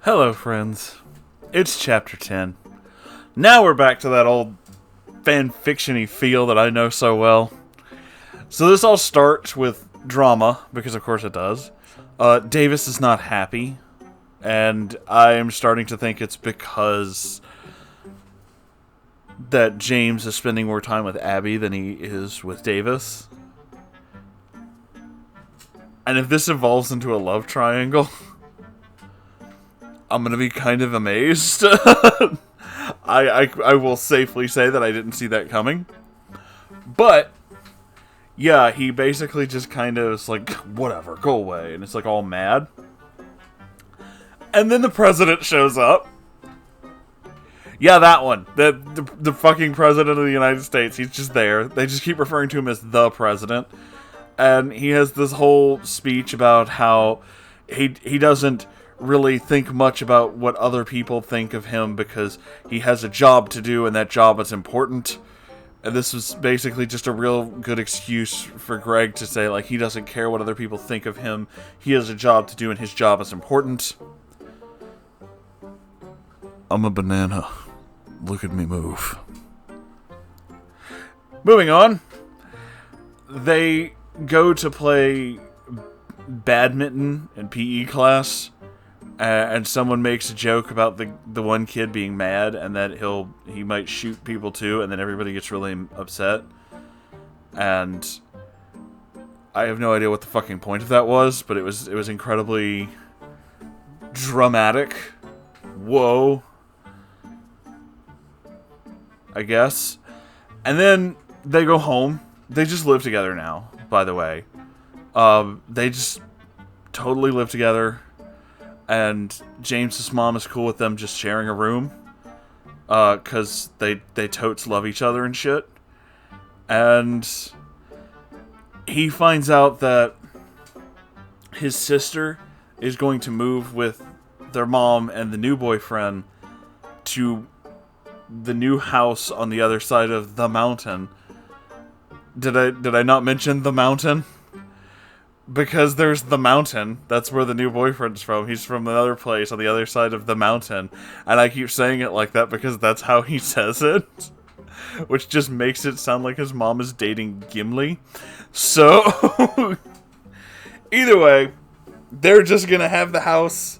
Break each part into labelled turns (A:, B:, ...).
A: Hello, friends. It's Chapter 10. Now we're back to that old fan-fiction-y feel that I know so well. So this all starts with drama, because of course it does. Davis is not happy, and I am starting to think it's because that James is spending more time with Abby than he is with Davis. And if this evolves into a love triangle, I'm gonna be kind of amazed. I will safely say that I didn't see that coming. But, yeah, he basically just kind of is like, whatever, go away. And it's like all mad. And then the president shows up. Yeah, that one. The fucking president of the United States. He's just there. They just keep referring to him as the president. And he has this whole speech about how he doesn't really think much about what other people think of him because he has a job to do and that job is important. And this was basically just a real good excuse for Greg to say, like, he doesn't care what other people think of him. He has a job to do and his job is important. I'm a banana. Look at me move. Moving on. They go to play badminton in PE class. And someone makes a joke about the one kid being mad and that he might shoot people too, and then everybody gets really upset. And I have no idea what the fucking point of that was, but it was incredibly dramatic. Whoa. I guess. And then they go home. They just live together now, by the way. They just totally live together. And James's mom is cool with them just sharing a room. Because they totes love each other and shit. And he finds out that his sister is going to move with their mom and the new boyfriend to the new house on the other side of the mountain. Did I not mention the mountain? Because there's the mountain. That's where the new boyfriend's from. He's from another place on the other side of the mountain. And I keep saying it like that because that's how he says it. Which just makes it sound like his mom is dating Gimli. So, either way, they're just gonna have the house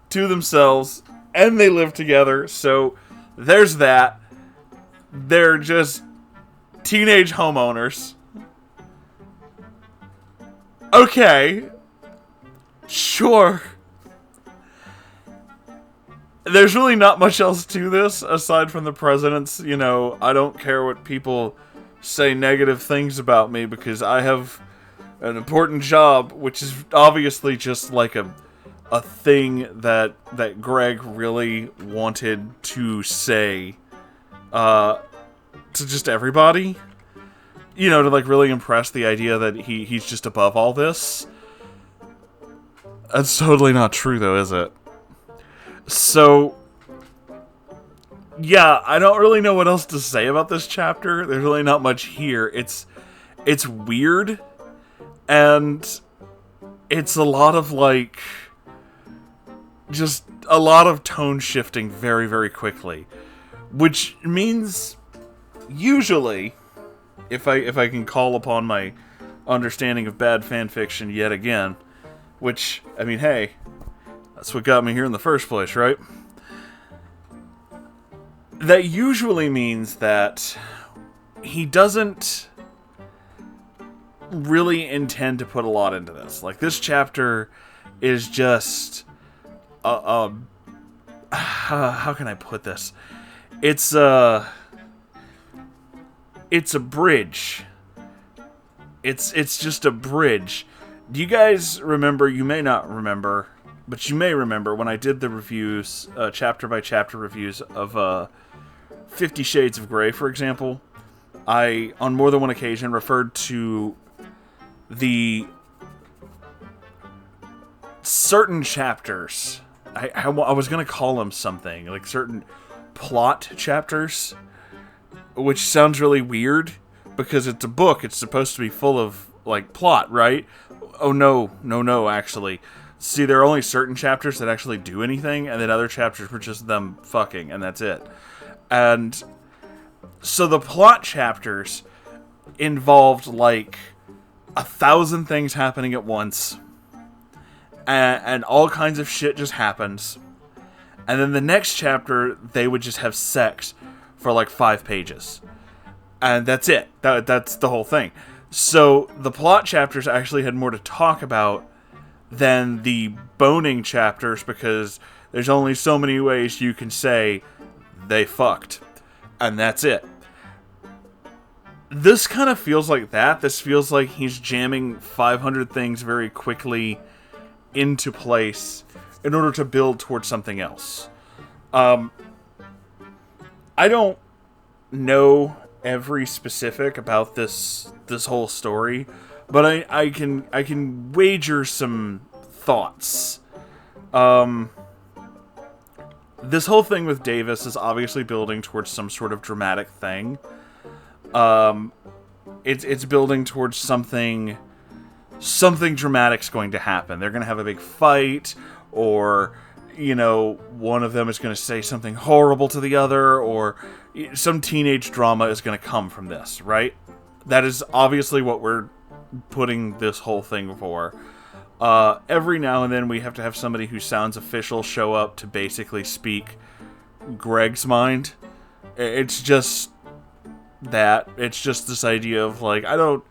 A: to themselves. And they live together. So, there's that. They're just teenage homeowners. Okay. Sure. There's really not much else to this, aside from the president's, I don't care what people say negative things about me because I have an important job, which is obviously just like a thing that Greg really wanted to say to just everybody. To like really impress the idea that he's just above all this. That's totally not true though, is it? So, yeah, I don't really know what else to say about this chapter. There's really not much here. It's weird, and it's a lot of like, just a lot of tone shifting very, very quickly. Which means, usually, if I can call upon my understanding of bad fanfiction yet again, which, I mean, hey, that's what got me here in the first place, right? That usually means that he doesn't really intend to put a lot into this. Like, this chapter is just how can I put this? It's a bridge. It's just a bridge. Do you guys remember? You may not remember, but you may remember when I did the reviews, chapter by chapter reviews of 50 Shades of Grey, for example. I, on more than one occasion, referred to the certain chapters. I was going to call them something, like certain plot chapters, which sounds really weird because it's a book. It's supposed to be full of like plot, right? Oh no, actually. See, there are only certain chapters that actually do anything, and then other chapters were just them fucking, and that's it. And so the plot chapters involved, like, 1,000 things happening at once, and all kinds of shit just happens. And then the next chapter, they would just have sex for, like, 5 pages. And that's it. That's the whole thing. So the plot chapters actually had more to talk about than the boning chapters, because there's only so many ways you can say they fucked. And that's it. This kind of feels like that. This feels like he's jamming 500 things very quickly into place in order to build towards something else. I don't know every specific about this whole story, but I can wager some thoughts. This whole thing with Davis is obviously building towards some sort of dramatic thing. It's building towards something dramatic's going to happen. They're going to have a big fight, or, you know, one of them is going to say something horrible to the other, or some teenage drama is going to come from this, right? That is obviously what we're putting this whole thing for. Every now and then we have to have somebody who sounds official show up to basically speak Greg's mind. It's just that. It's just this idea of, like, I don't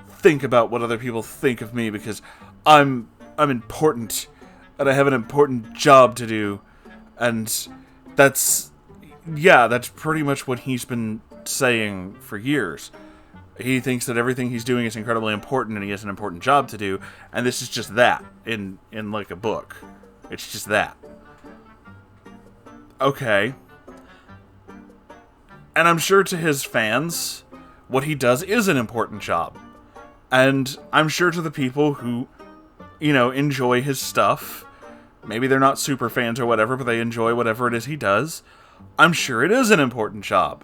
A: think about what other people think of me because I'm important and I have an important job to do. And that's pretty much what he's been saying for years. He thinks that everything he's doing is incredibly important and he has an important job to do, and this is just that in like a book. It's just that. Okay. And I'm sure to his fans, what he does is an important job. And I'm sure to the people who, you know, enjoy his stuff, maybe they're not super fans or whatever, but they enjoy whatever it is he does, I'm sure it is an important job.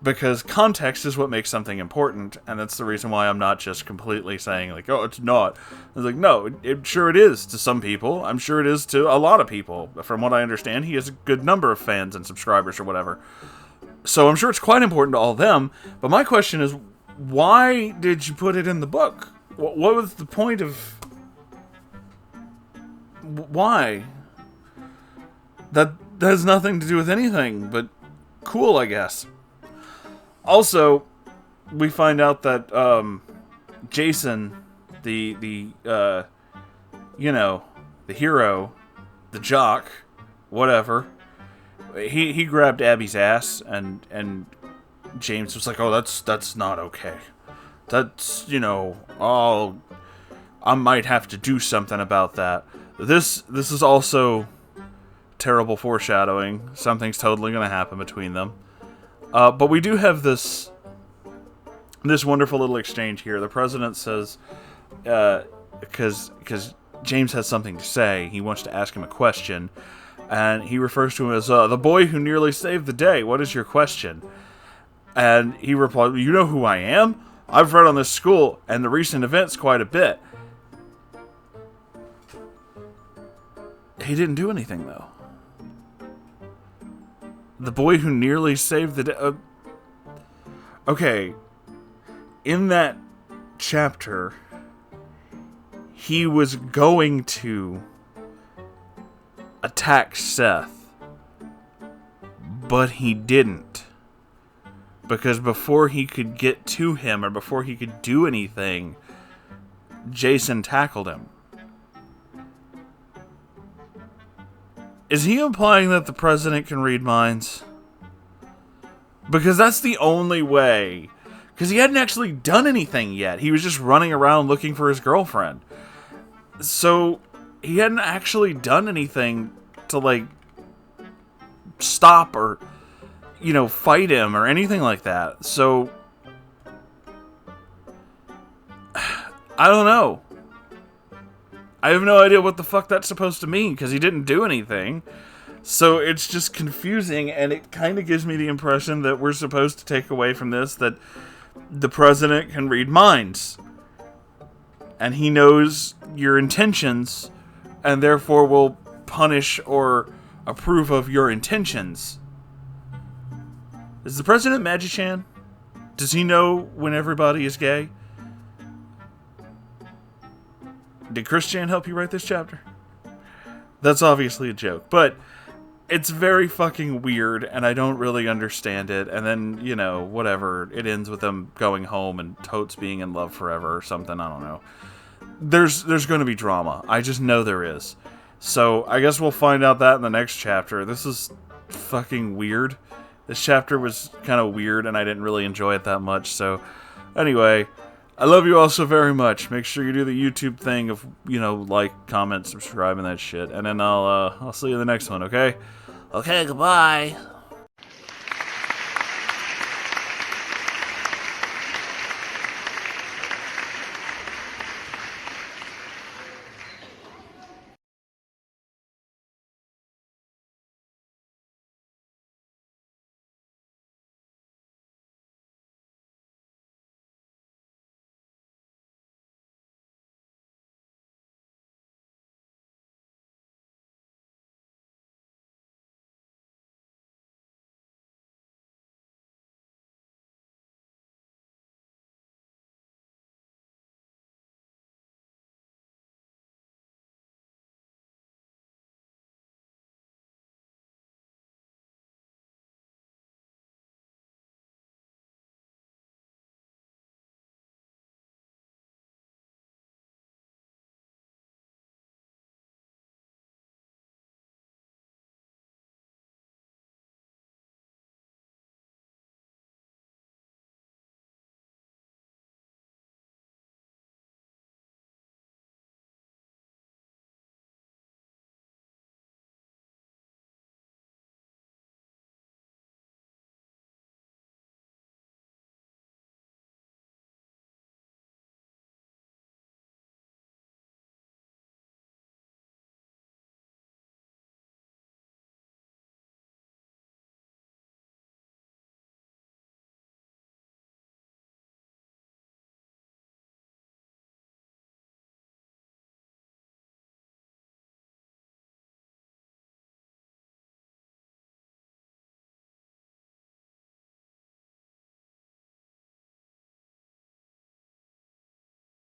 A: Because context is what makes something important, and that's the reason why I'm not just completely saying, like, oh, it's not. I was like, no, sure it is to some people. I'm sure it is to a lot of people. From what I understand, he has a good number of fans and subscribers or whatever. So I'm sure it's quite important to all of them. But my question is, why did you put it in the book? What was the point of... Why? That has nothing to do with anything, but cool, I guess. Also, we find out that Jason, the hero, the jock, whatever, he grabbed Abby's ass, and James was like, "Oh, that's not okay. That's, you know, I might have to do something about that." This is also terrible foreshadowing. Something's totally going to happen between them. But we do have this wonderful little exchange here. The president says, because James has something to say, he wants to ask him a question, and he refers to him as the boy who nearly saved the day. What is your question? And he replied, you know who I am? I've read on this school and the recent events quite a bit. He didn't do anything, though. The boy who nearly saved the day. Okay. In that chapter, he was going to attack Seth, but he didn't. Because before he could get to him, or before he could do anything, Jason tackled him. Is he implying that the president can read minds? Because that's the only way. Because he hadn't actually done anything yet. He was just running around looking for his girlfriend. So, he hadn't actually done anything to, like, stop or, you know, fight him or anything like that. So, I don't know. I have no idea what the fuck that's supposed to mean, because he didn't do anything. So it's just confusing, and it kind of gives me the impression that we're supposed to take away from this that the president can read minds. And he knows your intentions and therefore will punish or approve of your intentions. Is the president Magi-chan? Does he know when everybody is gay? Did Chris-chan help you write this chapter? That's obviously a joke, but it's very fucking weird, and I don't really understand it. And then, you know, whatever. It ends with them going home and Totes being in love forever or something. I don't know. There's going to be drama. I just know there is. So I guess we'll find out that in the next chapter. This is fucking weird. This chapter was kind of weird, and I didn't really enjoy it that much. So anyway, I love you all so very much. Make sure you do the YouTube thing of, you know, like, comment, subscribe, and that shit. And then I'll see you in the next one, okay? Okay, goodbye.